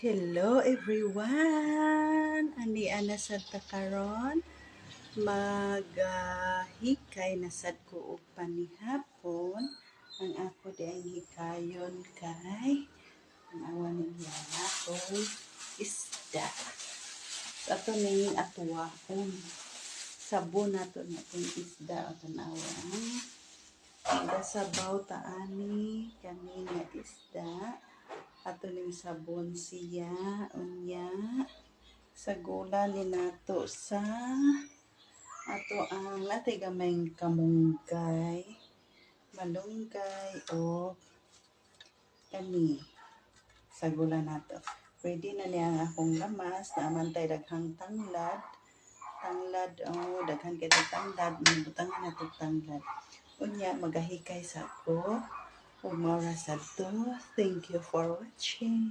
Hello everyone! Ani ana sad ta karon maghikay na sad ko og panihapon. Ang ako di ang hikayon kay awan niya akong isda. Sa ato ning atuwaon. Sabon nato natong isda o tanawa. Sabaw ta ani kanina isda. Ato ning sabon siya unya sa gula ni nato sa ato ang natay gamayng kamunggay, malunggay o kani sa gula nato. Pwede na niya ang akong lamas na amantay daghang tanglad daghan kay tanglad butangan nato tanglad. Unya magahikay sa ko ug maura sad to. Thank you for watching.